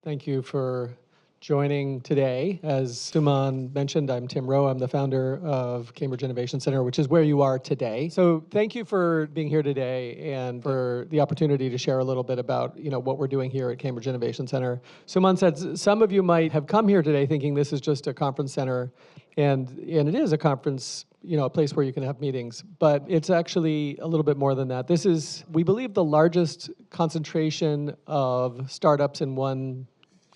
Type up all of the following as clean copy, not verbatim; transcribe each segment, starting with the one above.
Thank you for joining today. As Suman mentioned, I'm Tim Rowe. I'm the founder of Cambridge Innovation Center, which is where you are today. So thank you for being here today and for the opportunity to share a little bit about what we're doing here at Cambridge Innovation Center. Suman said some of you might have come here today thinking this is just a conference center, and it is a conference, a place where you can have meetings, but it's actually a little bit more than that. This is, we believe, the largest concentration of startups in one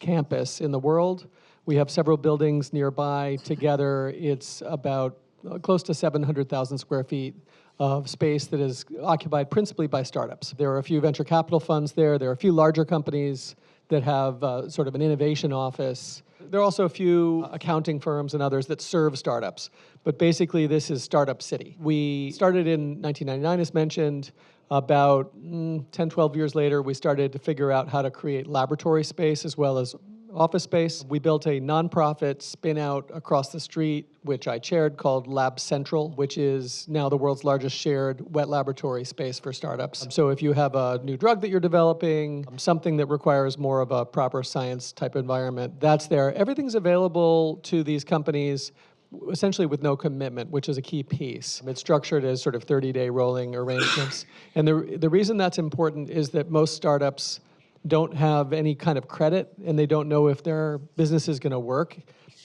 campus in the world. We have several buildings nearby. Together, it's about close to 700,000 square feet of space that is occupied principally by startups. There are a few venture capital funds there. There are a few larger companies that have sort of an innovation office. There are also a few accounting firms and others that serve startups. But basically, this is Startup City. We started in 1999, as mentioned. About 10, 12 years later, we started to figure out how to create laboratory space as well as office space. We built a nonprofit spin-out across the street, which I chaired, called Lab Central, which is now the world's largest shared wet laboratory space for startups. So if you have a new drug that you're developing, something that requires more of a proper science type environment, that's there. Everything's available to these companies essentially with no commitment, which is a key piece. It's structured as sort of 30-day rolling arrangements. And the reason that's important is that most startups don't have any kind of credit, and they don't know if their business is going to work.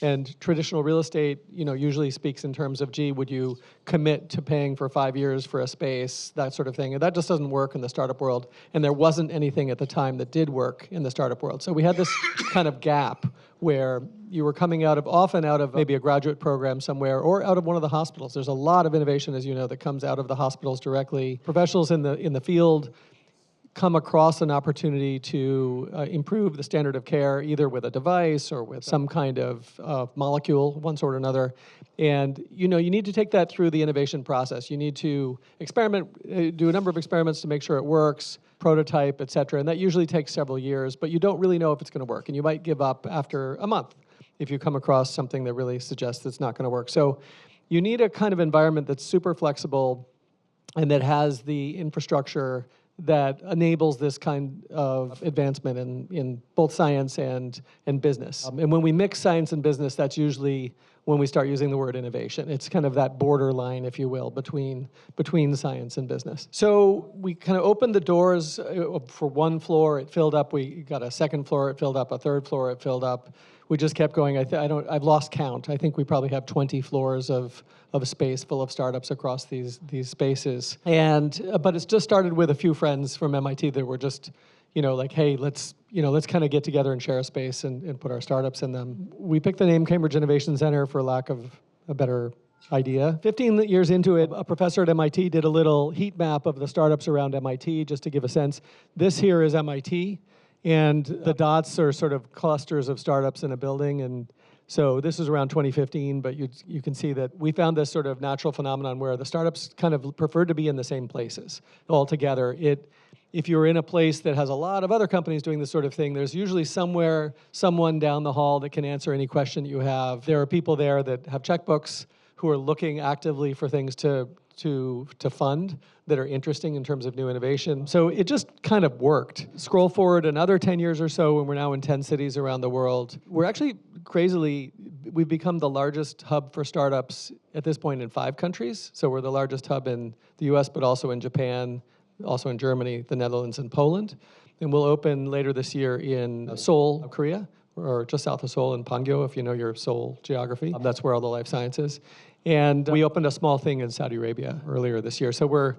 And traditional real estate, usually speaks in terms of, gee, would you commit to paying for 5 years for a space, that sort of thing. And that just doesn't work in the startup world. And there wasn't anything at the time that did work in the startup world. So we had this kind of gap where you were coming often out of maybe a graduate program somewhere or out of one of the hospitals. There's a lot of innovation, as you know, that comes out of the hospitals directly. Professionals in the field come across an opportunity to improve the standard of care, either with a device or with some kind of molecule, one sort or another. And you need to take that through the innovation process. You need to experiment, do a number of experiments to make sure it works, prototype, et cetera. And that usually takes several years, but you don't really know if it's going to work. And you might give up after a month if you come across something that really suggests it's not going to work. So you need a kind of environment that's super flexible and that has the infrastructure that enables this kind of advancement in both science and business. And when we mix science and business, that's usually when we start using the word innovation. It's kind of that borderline, if you will, between science and business. So we kind of opened the doors for one floor. It filled up. We got a second floor. It filled up. A third floor. It filled up. We just kept going. I've lost count. I think we probably have 20 floors of space full of startups across these spaces. But it's just started with a few friends from MIT that were just, like, hey, let's kind of get together and share a space and put our startups in them. We picked the name Cambridge Innovation Center for lack of a better idea. 15 years into it, a professor at MIT did a little heat map of the startups around MIT just to give a sense. This here is MIT. And the dots are sort of clusters of startups in a building. And so this is around 2015, but you can see that we found this sort of natural phenomenon where the startups kind of prefer to be in the same places all together. If you're in a place that has a lot of other companies doing this sort of thing, there's usually someone down the hall that can answer any question that you have. There are people there that have checkbooks who are looking actively for things to fund that are interesting in terms of new innovation. So it just kind of worked. Scroll forward another 10 years or so, and we're now in 10 cities around the world. We're actually we've become the largest hub for startups at this point in 5 countries. So we're the largest hub in the US, but also in Japan, also in Germany, the Netherlands, and Poland. And we'll open later this year in Seoul, Korea, or just south of Seoul in Pangyo, if you know your Seoul geography. That's where all the life science is. And we opened a small thing in Saudi Arabia earlier this year. So we're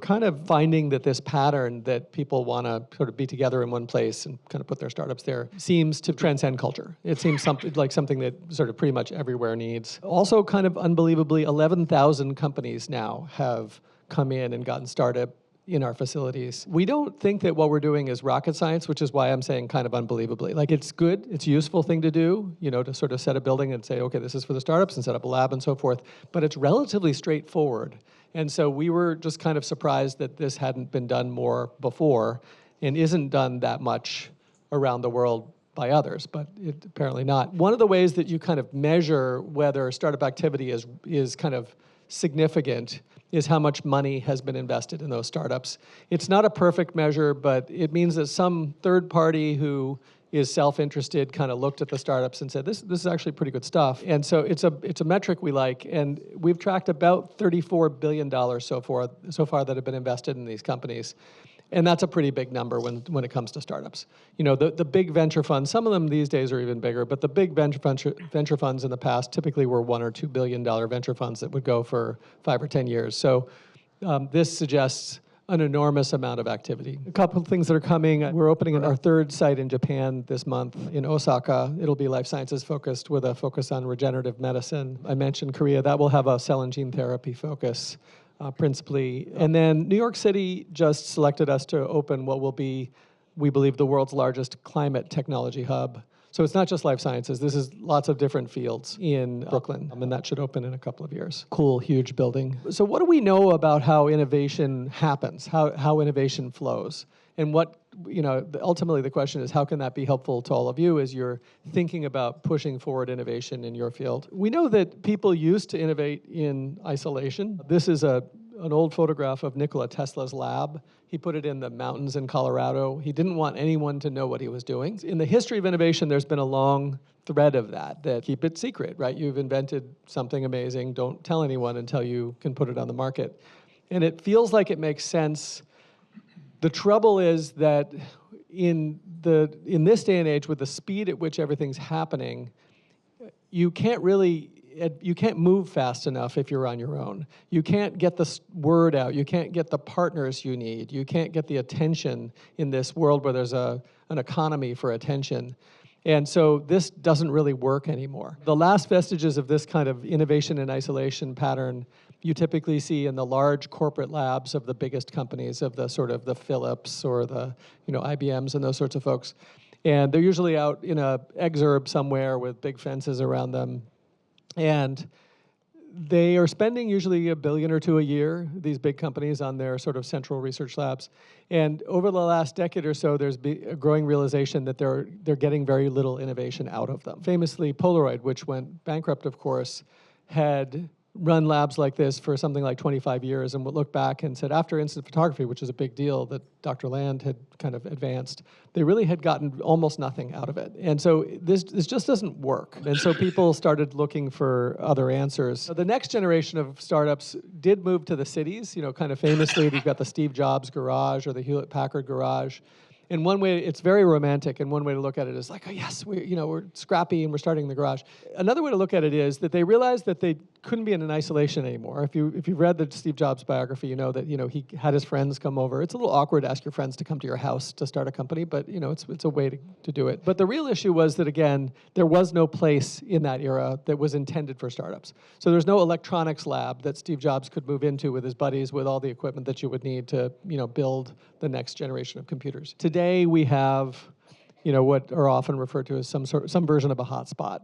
kind of finding that this pattern that people want to sort of be together in one place and kind of put their startups there seems to transcend culture. It seems something that sort of pretty much everywhere needs. Also, kind of unbelievably, 11,000 companies now have come in and gotten started in our facilities. We don't think that what we're doing is rocket science, which is why I'm saying kind of unbelievably. Like, it's good, it's a useful thing to do, to sort of set a building and say, okay, this is for the startups, and set up a lab and so forth, but it's relatively straightforward. And so we were just kind of surprised that this hadn't been done more before and isn't done that much around the world by others, but apparently not. One of the ways that you kind of measure whether startup activity is kind of significant is how much money has been invested in those startups. It's not a perfect measure, but it means that some third party who is self-interested, kind of looked at the startups and said, this is actually pretty good stuff. And so it's a metric we like, and we've tracked about $34 billion so far that have been invested in these companies. And that's a pretty big number when it comes to startups. You know, the big venture funds, some of them these days are even bigger, but the big venture funds in the past typically were $1 or $2 billion venture funds that would go for 5 or 10 years. So this suggests an enormous amount of activity. A couple of things that are coming. We're opening our third site in Japan this month in Osaka. It'll be life sciences focused with a focus on regenerative medicine. I mentioned Korea. That will have a cell and gene therapy focus principally. And then New York City just selected us to open what will be, we believe, the world's largest climate technology hub. So it's not just life sciences. This is lots of different fields in Brooklyn, and that should open in a couple of years. Cool, huge building. So what do we know about how innovation happens, how innovation flows? And what, you know, ultimately the question is, how can that be helpful to all of you as you're thinking about pushing forward innovation in your field? We know that people used to innovate in isolation. This is an old photograph of Nikola Tesla's lab. He put it in the mountains in Colorado. He didn't want anyone to know what he was doing. In the history of innovation, there's been a long thread of that keep it secret, right? You've invented something amazing. Don't tell anyone until you can put it on the market. And it feels like it makes sense. The trouble is that in this day and age, with the speed at which everything's happening, you can't move fast enough if you're on your own. You can't get the word out. You can't get the partners you need. You can't get the attention in this world where there's an economy for attention. And so this doesn't really work anymore. The last vestiges of this kind of innovation in isolation pattern you typically see in the large corporate labs of the biggest companies, of the sort of the Philips or the IBMs and those sorts of folks. And they're usually out in an exurb somewhere with big fences around them. And they are spending usually $1 billion or $2 billion a year, these big companies, on their sort of central research labs. And over the last decade or so, there's been a growing realization that they're getting very little innovation out of them. Famously, Polaroid, which went bankrupt, of course, had run labs like this for something like 25 years and would look back and said, after instant photography, which is a big deal that Dr. Land had kind of advanced, they really had gotten almost nothing out of it. And so this just doesn't work. And so people started looking for other answers. So the next generation of startups did move to the cities. Kind of famously, you've got the Steve Jobs garage or the Hewlett-Packard garage. In one way, it's very romantic, and one way to look at it is like, oh yes, we're scrappy and we're starting the garage. Another way to look at it is that they realized that they couldn't be in isolation anymore. If you've read the Steve Jobs biography, you know that he had his friends come over. It's a little awkward to ask your friends to come to your house to start a company, but it's a way to do it. But the real issue was that, again, there was no place in that era that was intended for startups. So there's no electronics lab that Steve Jobs could move into with his buddies with all the equipment that you would need to build the next generation of computers. Today we have what are often referred to as some version of a hotspot.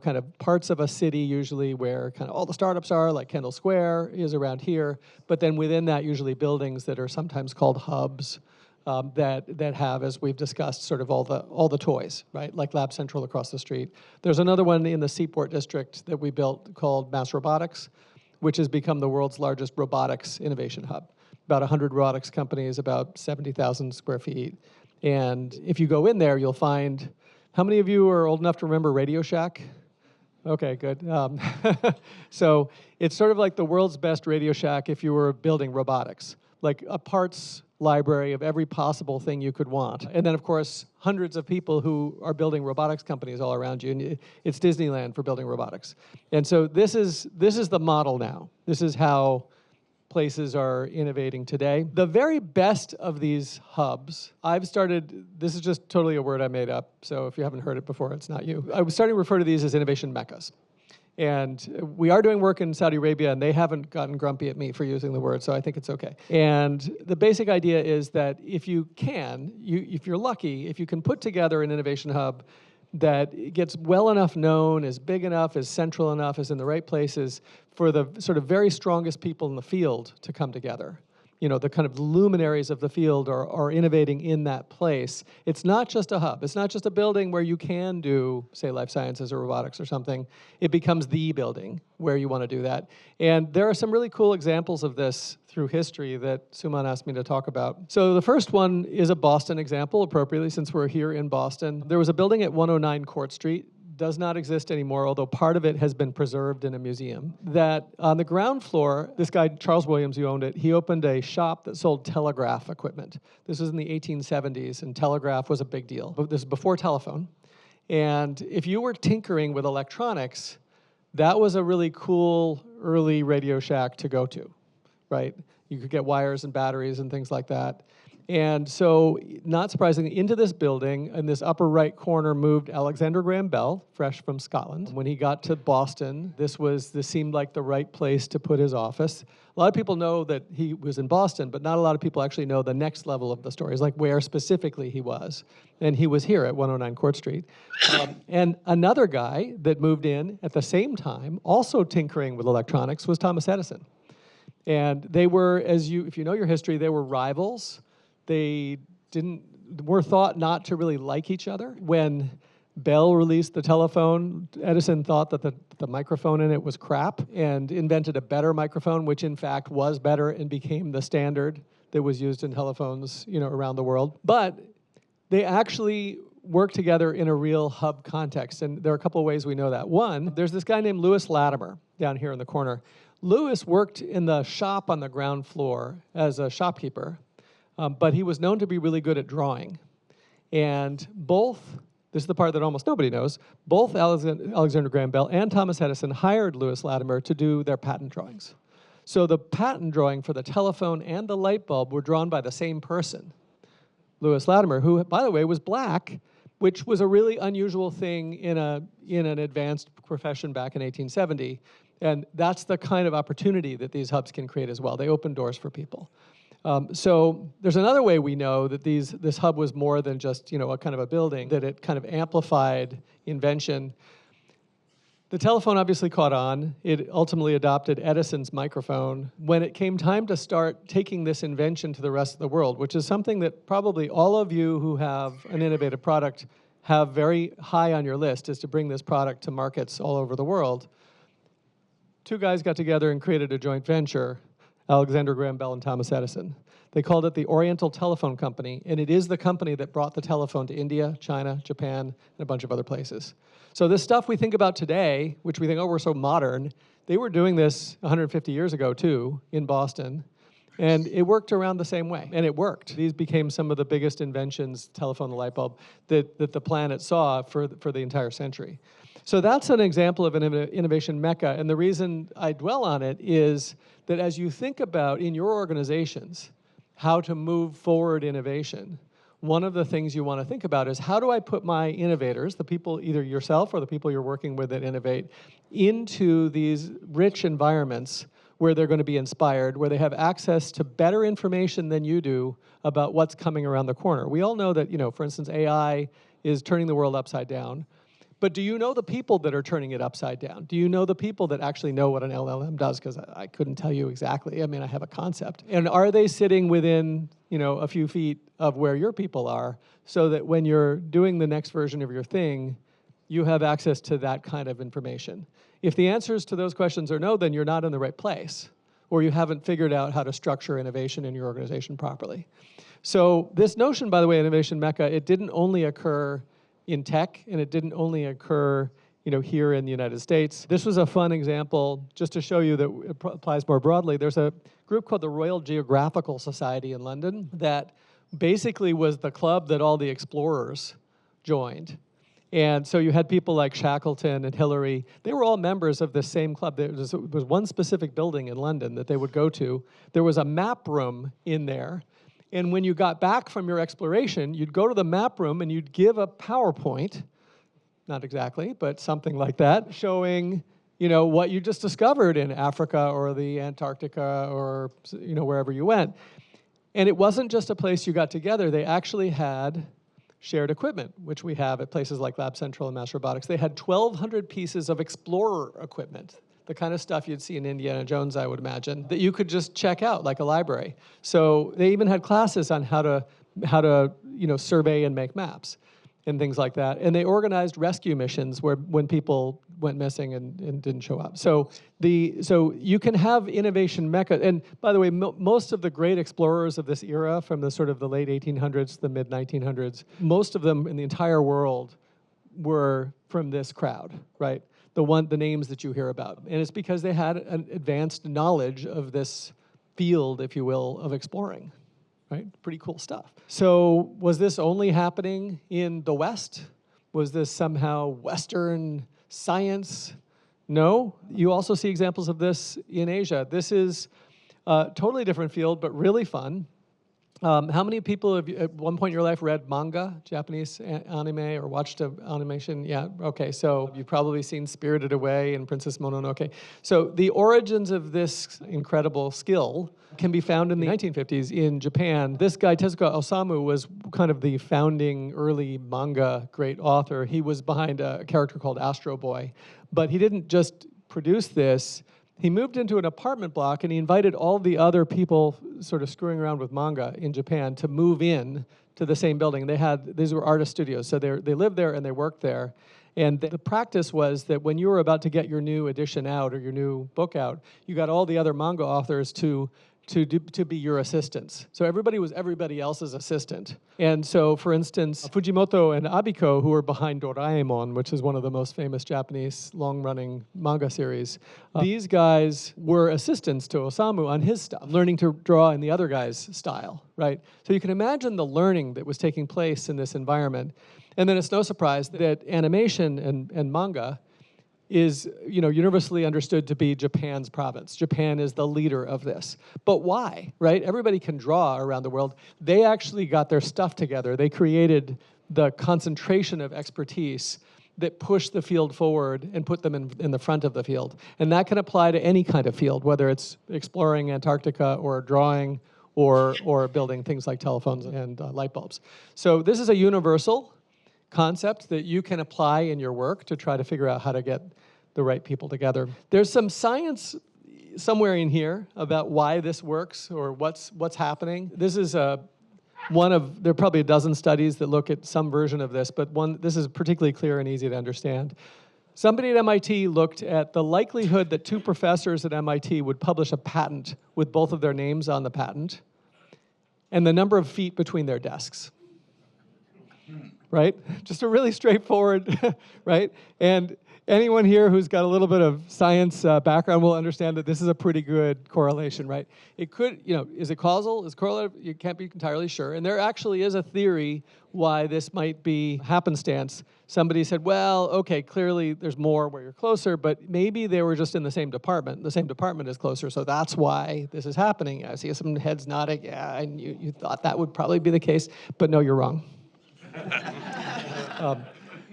Kind of parts of a city usually where kind of all the startups are, like Kendall Square is around here. But then within that, usually buildings that are sometimes called hubs that have, as we've discussed, sort of all the toys, right? Like Lab Central across the street. There's another one in the Seaport district that we built called Mass Robotics, which has become the world's largest robotics innovation hub. About 100 robotics companies, about 70,000 square feet. And if you go in there, you'll find, how many of you are old enough to remember Radio Shack? Okay, good. So it's sort of like the world's best Radio Shack if you were building robotics, like a parts library of every possible thing you could want. And then, of course, hundreds of people who are building robotics companies all around you. And it's Disneyland for building robotics. And so this is the model now. This is how places are innovating today. The very best of these hubs, this is just totally a word I made up, so if you haven't heard it before, it's not you. I was starting to refer to these as innovation meccas. And we are doing work in Saudi Arabia, and they haven't gotten grumpy at me for using the word, so I think it's okay. And the basic idea is that if you're lucky, if you can put together an innovation hub that gets well enough known, is big enough, is central enough, is in the right places for the sort of very strongest people in the field to come together. the kind of luminaries of the field are innovating in that place. It's not just a hub. It's not just a building where you can do, say, life sciences or robotics or something. It becomes the building where you want to do that. And there are some really cool examples of this through history that Suman asked me to talk about. So the first one is a Boston example, appropriately, since we're here in Boston. There was a building at 109 Court Street, does not exist anymore, although part of it has been preserved in a museum, that on the ground floor, this guy, Charles Williams, who owned it, he opened a shop that sold telegraph equipment. This was in the 1870s, and telegraph was a big deal. But this is before telephone. And if you were tinkering with electronics, that was a really cool early Radio Shack to go to, right? You could get wires and batteries and things like that. And so, not surprisingly, into this building, in this upper right corner, moved Alexander Graham Bell, fresh from Scotland. When he got to Boston, this seemed like the right place to put his office. A lot of people know that he was in Boston, but not a lot of people actually know the next level of the story, like where specifically he was. And he was here at 109 Court Street. And another guy that moved in at the same time, also tinkering with electronics, was Thomas Edison. And they were, if you know your history, they were rivals. They were thought not to really like each other. When Bell released the telephone, Edison thought that the microphone in it was crap and invented a better microphone, which in fact was better and became the standard that was used in telephones, around the world. But they actually worked together in a real hub context, and there are a couple of ways we know that. One, there's this guy named Lewis Latimer down here in the corner. Lewis worked in the shop on the ground floor as a shopkeeper. But he was known to be really good at drawing. And this is the part that almost nobody knows, both Alexander Graham Bell and Thomas Edison hired Lewis Latimer to do their patent drawings. So the patent drawing for the telephone and the light bulb were drawn by the same person, Lewis Latimer, who, by the way, was black, which was a really unusual thing in an advanced profession back in 1870. And that's the kind of opportunity that these hubs can create as well. They open doors for people. So there's another way we know that this hub was more than just a kind of a building, that it kind of amplified invention. The telephone obviously caught on. It ultimately adopted Edison's microphone. When it came time to start taking this invention to the rest of the world, which is something that probably all of you who have an innovative product have very high on your list, is to bring this product to markets all over the world, two guys got together and created a joint venture, Alexander Graham Bell and Thomas Edison. They called it the Oriental Telephone Company, and it is the company that brought the telephone to India, China, Japan, and a bunch of other places. So this stuff we think about today, which we think, we're so modern, they were doing this 150 years ago, too, in Boston, and it worked around the same way, and it worked. These became some of the biggest inventions, telephone, the light bulb, that the planet saw for the entire century. So that's an example of an innovation mecca, and the reason I dwell on it is that as you think about in your organizations how to move forward innovation, one of the things you want to think about is, how do I put my innovators, the people, either yourself or the people you're working with that innovate, into these rich environments where they're going to be inspired, where they have access to better information than you do about what's coming around the corner. We all know that, for instance, AI is turning the world upside down. But do you know the people that are turning it upside down? Do you know the people that actually know what an LLM does? Because I couldn't tell you exactly. I mean, I have a concept. And are they sitting within, a few feet of where your people are, so that when you're doing the next version of your thing, you have access to that kind of information? If the answers to those questions are no, then you're not in the right place, or you haven't figured out how to structure innovation in your organization properly. So this notion, by the way, innovation mecca, it didn't only occur in tech, and it didn't only occur here in the United States. This was a fun example, just to show you that it applies more broadly. There's a group called the Royal Geographical Society in London that basically was the club that all the explorers joined. And so you had people like Shackleton and Hillary. They were all members of this same club. There was one specific building in London that they would go to. There was a map room in there. And when you got back from your exploration, you'd go to the map room and you'd give a PowerPoint, not exactly, but something like that, showing what you just discovered in Africa or the Antarctica or wherever you went. And it wasn't just a place you got together. They actually had shared equipment, which we have at places like Lab Central and Mass Robotics. They had 1,200 pieces of Explorer equipment the kind of stuff you'd see in Indiana Jones, I would imagine, that you could just check out like a library. So they even had classes on how to survey and make maps and things like that. And they organized rescue missions when people went missing and didn't show up. So you can have innovation mecca. And by the way, most of the great explorers of this era, from the sort of the late 1800s to the mid 1900s, most of them in the entire world were from this crowd, right? The names that you hear about. And it's because they had an advanced knowledge of this field, if you will, of exploring. Right? Pretty cool stuff. So was this only happening in the West? Was this somehow Western science? No. You also see examples of this in Asia. This is a totally different field, but really fun. How many people have at one point in your life read manga, Japanese anime, or watched animation? Yeah, okay, so you've probably seen Spirited Away and Princess Mononoke. So the origins of this incredible skill can be found in the 1950s in Japan. This guy, Tezuka Osamu, was kind of the founding early manga great author. He was behind a character called Astro Boy. But he didn't just produce this. He moved into an apartment block and he invited all the other people sort of screwing around with manga in Japan to move in to the same building. These were artist studios, so they lived there and they worked there. And the practice was that when you were about to get your new edition out or your new book out, you got all the other manga authors to be your assistants. So everybody was everybody else's assistant. And so, for instance, Fujimoto and Abiko, who were behind Doraemon, which is one of the most famous Japanese long-running manga series, these guys were assistants to Osamu on his stuff, learning to draw in the other guy's style, right? So you can imagine the learning that was taking place in this environment. And then it's no surprise that animation and manga is universally understood to be Japan's province. Japan is the leader of this. But why, right? Everybody can draw around the world. They actually got their stuff together. They created the concentration of expertise that pushed the field forward and put them in the front of the field. And that can apply to any kind of field, whether it's exploring Antarctica or drawing or building things like telephones and light bulbs. So this is a universal concept that you can apply in your work to try to figure out how to get the right people together. There's some science somewhere in here about why this works or what's happening. This is there are probably a dozen studies that look at some version of this, but this is particularly clear and easy to understand. Somebody at MIT looked at the likelihood that two professors at MIT would publish a patent with both of their names on the patent and the number of feet between their desks. Right? Just a really straightforward, right? And anyone here who's got a little bit of science background will understand that this is a pretty good correlation, right? It could, is it causal? Is it correlative? You can't be entirely sure. And there actually is a theory why this might be happenstance. Somebody said, well, okay, clearly there's more where you're closer, but maybe they were just in the same department. The same department is closer, so that's why this is happening. I see some heads nodding. Yeah, and you thought that would probably be the case, but no, you're wrong.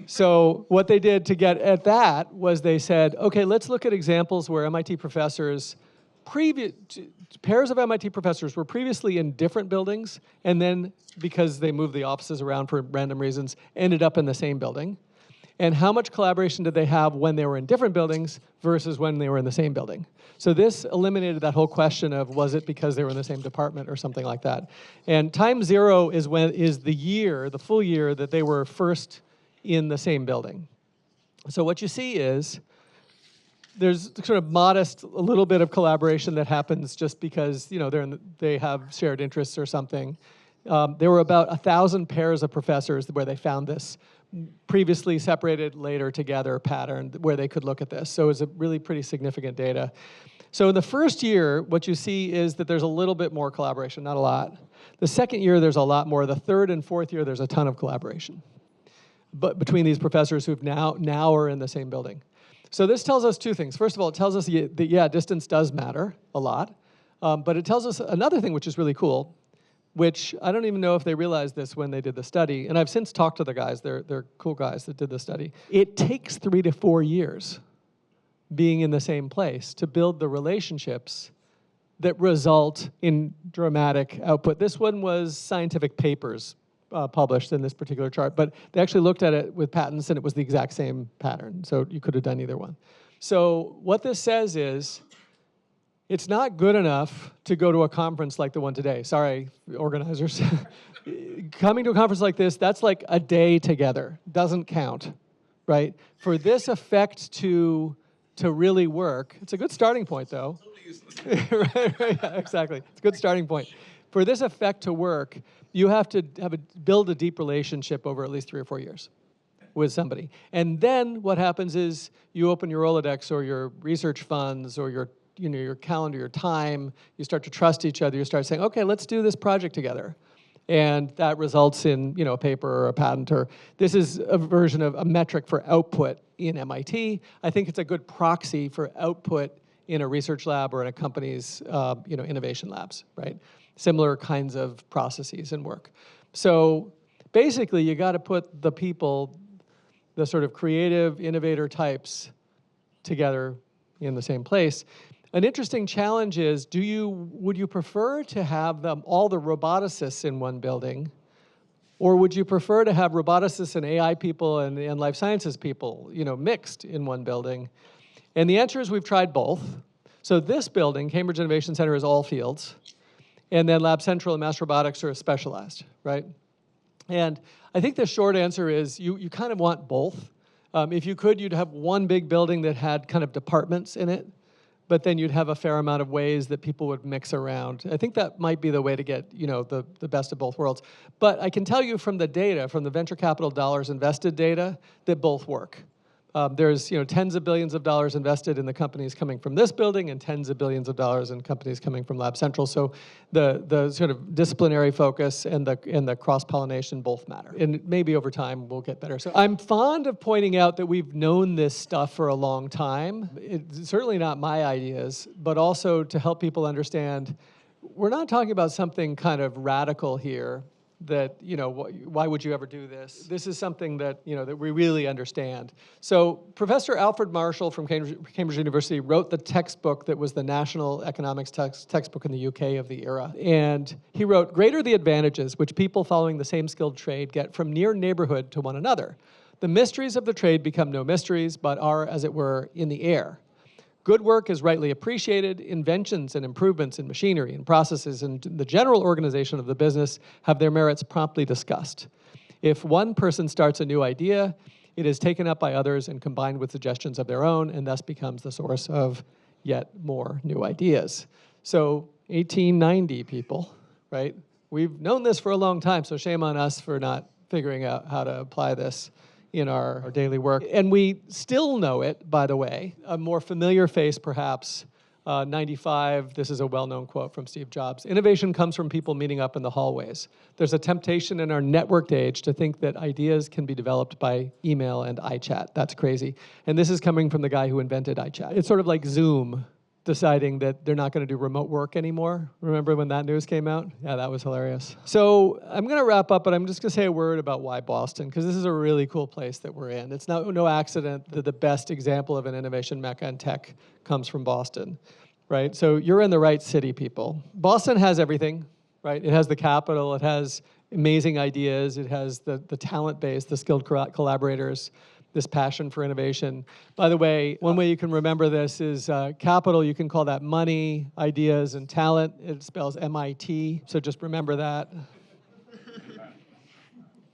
So what they did to get at that was they said, okay, let's look at examples where MIT professors, pairs of MIT professors were previously in different buildings, and then because they moved the offices around for random reasons, ended up in the same building. And how much collaboration did they have when they were in different buildings versus when they were in the same building? So this eliminated that whole question of was it because they were in the same department or something like that. And time zero is the full year that they were first in the same building. So what you see is there's sort of modest, a little bit of collaboration that happens just because they have shared interests or something. There were about 1,000 pairs of professors where they found this previously separated, later together pattern where they could look at this. So it was a really pretty significant data. So in the first year, what you see is that there's a little bit more collaboration, not a lot. The second year, there's a lot more. The third and fourth year, there's a ton of collaboration. But between these professors who've now are in the same building. So this tells us two things. First of all, it tells us that, distance does matter a lot. But it tells us another thing which is really cool, which I don't even know if they realized this when they did the study. And I've since talked to the guys. They're cool guys that did the study. It takes 3 to 4 years being in the same place to build the relationships that result in dramatic output. This one was scientific papers published in this particular chart, but they actually looked at it with patents and it was the exact same pattern. So you could have done either one. So what this says is, it's not good enough to go to a conference like the one today. Sorry, organizers. Coming to a conference like this, that's like a day together. Doesn't count, right? For this effect to really work, it's a good starting point, though. Right, yeah, exactly. It's a good starting point. For this effect to work, you have to build a deep relationship over at least 3 or 4 years with somebody. And then what happens is you open your Rolodex or your research funds or your calendar, your time, you start to trust each other, you start saying, okay, let's do this project together. And that results in a paper or a patent, or this is a version of a metric for output in MIT. I think it's a good proxy for output in a research lab or in a company's innovation labs, right? Similar kinds of processes and work. So basically, you got to put the people, the sort of creative innovator types together in the same place. An interesting challenge is, would you prefer to have all the roboticists in one building, or would you prefer to have roboticists and AI people and life sciences people, mixed in one building? And the answer is we've tried both. So this building, Cambridge Innovation Center, is all fields, and then Lab Central and Mass Robotics are specialized, right? And I think the short answer is you kind of want both. If you could, you'd have one big building that had kind of departments in it, but then you'd have a fair amount of ways that people would mix around. I think that might be the way to get the best of both worlds. But I can tell you from the data, from the venture capital dollars invested data, that both work. There's tens of billions of dollars invested in the companies coming from this building and tens of billions of dollars in companies coming from Lab Central. So the sort of disciplinary focus and the cross-pollination both matter. And maybe over time we'll get better. So I'm fond of pointing out that we've known this stuff for a long time. It's certainly not my ideas, but also to help people understand we're not talking about something kind of radical here. That, why would you ever do this? This is something that, that we really understand. So Professor Alfred Marshall from Cambridge University wrote the textbook that was the national economics textbook in the UK of the era. And he wrote, "Great are the advantages which people following the same skilled trade get from near neighborhood to one another. The mysteries of the trade become no mysteries, but are, as it were, in the air. Good work is rightly appreciated. Inventions and improvements in machinery and processes and the general organization of the business have their merits promptly discussed. If one person starts a new idea, it is taken up by others and combined with suggestions of their own, and thus becomes the source of yet more new ideas." So 1890, people, right? We've known this for a long time, so shame on us for not figuring out how to apply this in our daily work. And we still know it, by the way. A more familiar face, perhaps, 95, this is a well-known quote from Steve Jobs. "Innovation comes from people meeting up in the hallways. There's a temptation in our networked age to think that ideas can be developed by email and iChat. That's crazy." And this is coming from the guy who invented iChat. It's sort of like Zoom deciding that they're not going to do remote work anymore. Remember when that news came out? Yeah, that was hilarious. So I'm going to wrap up, but I'm just going to say a word about why Boston, because this is a really cool place that we're in. It's no accident that the best example of an innovation mecca in tech comes from Boston, right? So you're in the right city, people. Boston has everything, right? It has the capital, it has amazing ideas, it has the talent base, the skilled collaborators, this passion for innovation. By the way, one way you can remember this is capital, you can call that money, ideas, and talent. It spells MIT, so just remember that.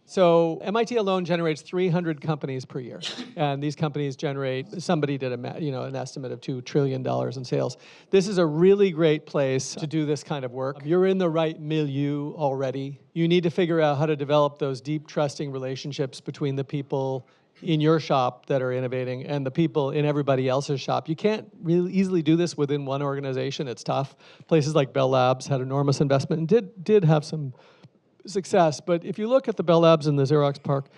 So MIT alone generates 300 companies per year, and these companies generate, somebody did an estimate of $2 trillion in sales. This is a really great place to do this kind of work. You're in the right milieu already. You need to figure out how to develop those deep, trusting relationships between the people in your shop that are innovating and the people in everybody else's shop. You can't really easily do this within one organization. It's tough. Places like Bell Labs had enormous investment and did have some success. But if you look at the Bell Labs and the Xerox PARC,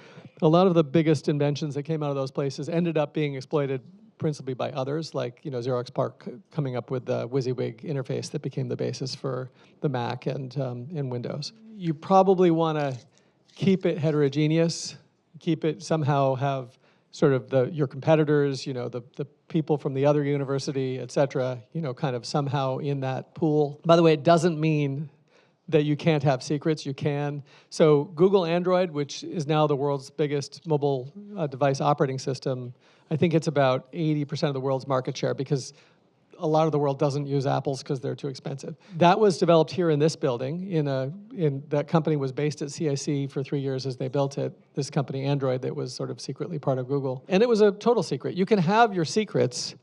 a lot of the biggest inventions that came out of those places ended up being exploited principally by others, like Xerox PARC coming up with the WYSIWYG interface that became the basis for the Mac and Windows. You probably want to keep it heterogeneous, keep it somehow have sort of your competitors, the people from the other university, et cetera, kind of somehow in that pool. By the way, it doesn't mean that you can't have secrets. You can. So Google Android, which is now the world's biggest mobile device operating system, I think it's about 80% of the world's market share because a lot of the world doesn't use Apples because they're too expensive. That was developed here in this building. That company was based at CIC for 3 years as they built it. This company, Android, that was sort of secretly part of Google. And it was a total secret. You can have your secrets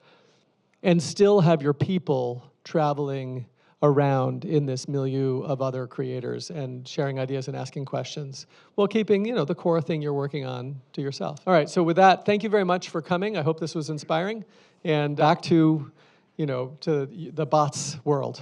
and still have your people traveling around in this milieu of other creators and sharing ideas and asking questions while keeping, the core thing you're working on to yourself. All right, so with that, thank you very much for coming. I hope this was inspiring. And back to, to the bots world.